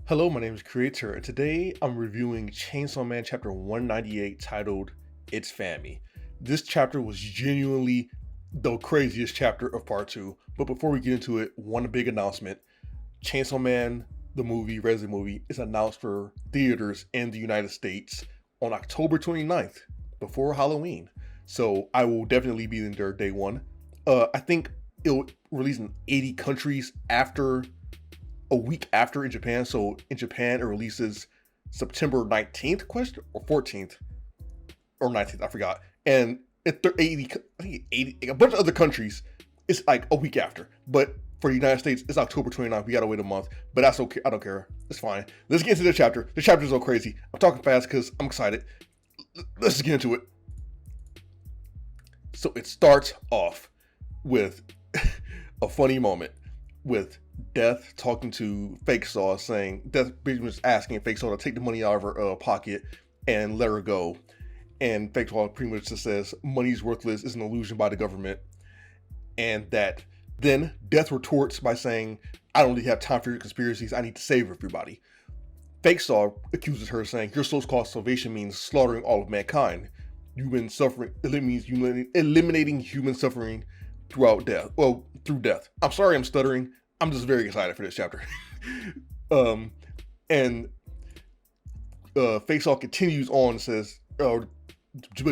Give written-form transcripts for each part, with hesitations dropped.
Hello, my name is Creator, and today I'm reviewing Chainsaw Man chapter 198 titled It's Famine. This chapter was genuinely the craziest chapter of part 2, but before we get into it, one big announcement. Chainsaw Man, the movie, Reze movie, is announced for theaters in the United States on October 29th, before Halloween. So I will definitely be in there day one. I think it'll release in 80 countries after a week after in Japan. So in Japan, it releases September 19th, question or 14th or 19th, I forgot. And it 80, I think 80, a bunch of other countries, it's like a week after. But for the United States, it's October 29th. We gotta wait a month, but that's okay. I don't care. It's fine. Let's get into the chapter. The chapter is so crazy. I'm talking fast because I'm excited. Let's just get into it. So it starts off with a funny moment with Death talking to Fake Saw, saying Death was asking Fake Saw to take the money out of her pocket and let her go. And Fake Saw pretty much just says money's worthless, is an illusion by the government. And that then Death retorts by saying, I don't really have time for your conspiracies, I need to save everybody. Fake Saw accuses her, saying your so-called salvation means slaughtering all of mankind. Human suffering, it means eliminating human suffering throughout death. Well, through death. I'm sorry I'm stuttering. I'm just very excited for this chapter. And Face Off continues on and says, but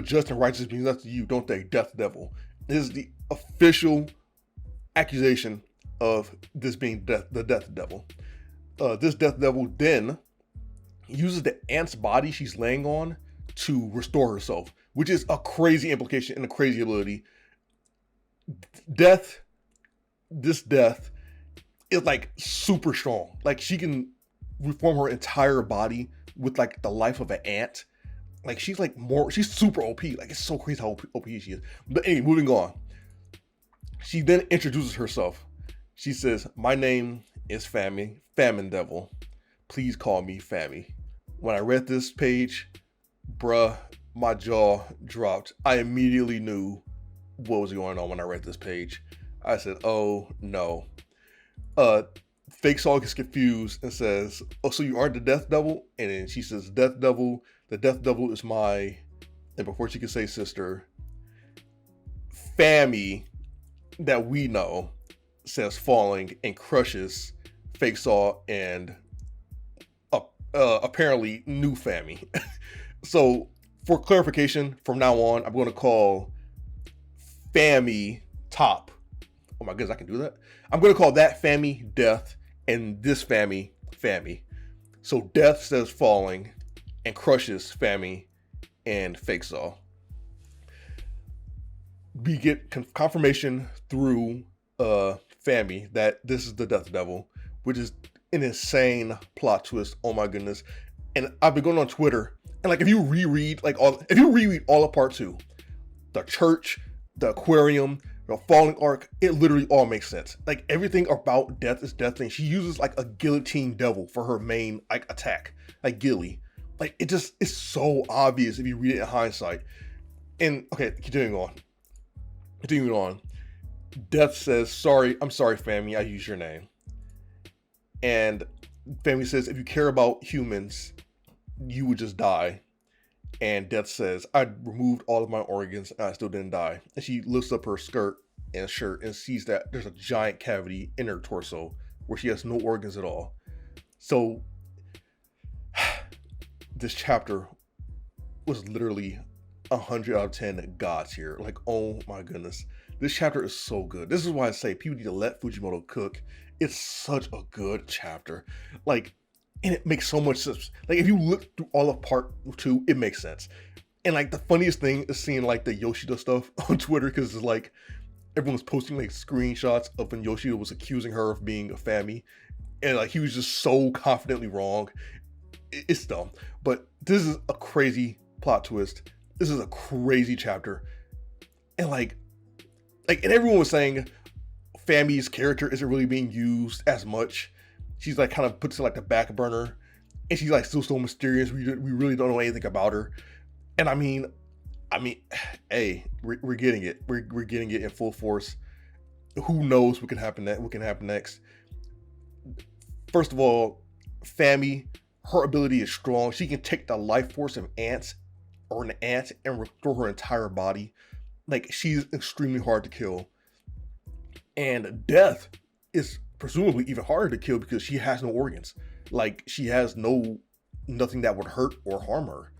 just and righteous means that's to you, don't they, Death Devil? This is the official accusation of this being the Death Devil. This Death Devil then uses the ant's body she's laying on to restore herself, which is a crazy implication and a crazy ability. This death is like super strong. Like she can reform her entire body with like the life of an ant. Like she's super OP. Like it's so crazy how OP she is. But anyway, moving on. She then introduces herself. She says, my name is Famine Devil. Please call me Famine. When I read this page, bruh, my jaw dropped. I immediately knew what was going on when I read this page. I said, oh no. Fake Saw gets confused and says, oh, so you aren't the Death Devil? And then she says, Death Devil, the Death Devil is my, and before she can say sister, Fammy, that we know, says falling and crushes Fake Saw and apparently new Fammy. So for clarification, from now on, I'm going to call Fammy top. Oh my goodness, I can do that. I'm going to call that Fammy Death and this Fammy Fammy. So Death says falling and crushes Fammy and Fake Saw. We get confirmation through Fammy that this is the Death Devil, which is an insane plot twist. Oh my goodness. And I've been going on Twitter, and like if you reread all of part 2, the church, the aquarium, the falling arc, it literally all makes sense. Like everything about Death is Death thing. She uses like a guillotine devil for her main like attack, like Gilly. Like it just is so obvious if you read it in hindsight. And okay, continuing on. Death says, sorry, I'm sorry, Fammy, I used your name. And Fammy says, if you care about humans, you would just die. And Death says, I removed all of my organs and I still didn't die. And she lifts up her skirt and shirt and sees that there's a giant cavity in her torso where she has no organs at all. So this chapter was literally 100 out of 10 gods here. Like, oh my goodness. This chapter is so good. This is why I say people need to let Fujimoto cook. It's such a good chapter. Like, and it makes so much sense. Like if you look through all of part 2, it makes sense. And like the funniest thing is seeing like the Yoshida stuff on Twitter, because it's like everyone's posting like screenshots of when Yoshida was accusing her of being a Fammy, and like he was just so confidently wrong. It's dumb. But this is a crazy plot twist. This is a crazy chapter. And like and everyone was saying Fammy's character isn't really being used as much. She's like kind of puts it like the back burner, and she's like still so mysterious. We really don't know anything about her. And I mean, hey, we're getting it. We're getting it in full force. Who knows what can happen next? First of all, Famine, her ability is strong. She can take the life force of ants or an ant and restore her entire body. Like, she's extremely hard to kill. And Death is presumably even harder to kill because she has no organs. Like, she has nothing that would hurt or harm her.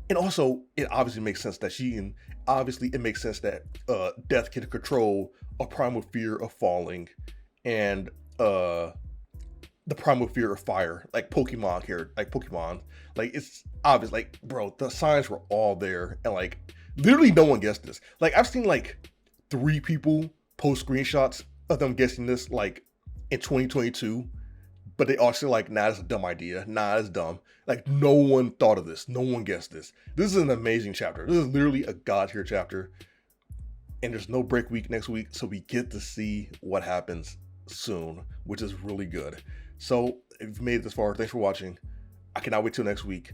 And also, it obviously makes sense that Death can control a primal fear of falling and the primal fear of fire, like Pokemon. Like, it's obvious. Like, bro, the signs were all there, and like literally no one guessed this. Like, I've seen like 3 people post screenshots of them guessing this like in 2022, but they also like, nah, that's a dumb idea. Nah, that's dumb. Like, no one thought of this. No one guessed this. This is an amazing chapter. This is literally a god tier chapter. And there's no break week next week, so we get to see what happens soon, which is really good. So if you've made it this far, thanks for watching. I cannot wait till next week.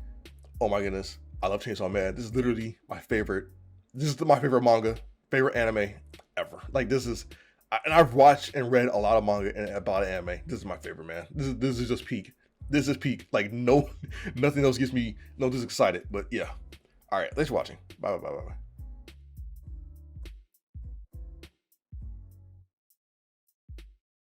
Oh my goodness, I love Chainsaw Man. This is literally my favorite. This is my favorite manga, favorite anime ever. Like, this is, and I've watched and read a lot of manga and about anime. This is my favorite, man. This is just peak. This is peak. Like, no, nothing else gets me this excited. But yeah. All right, thanks for watching. Bye.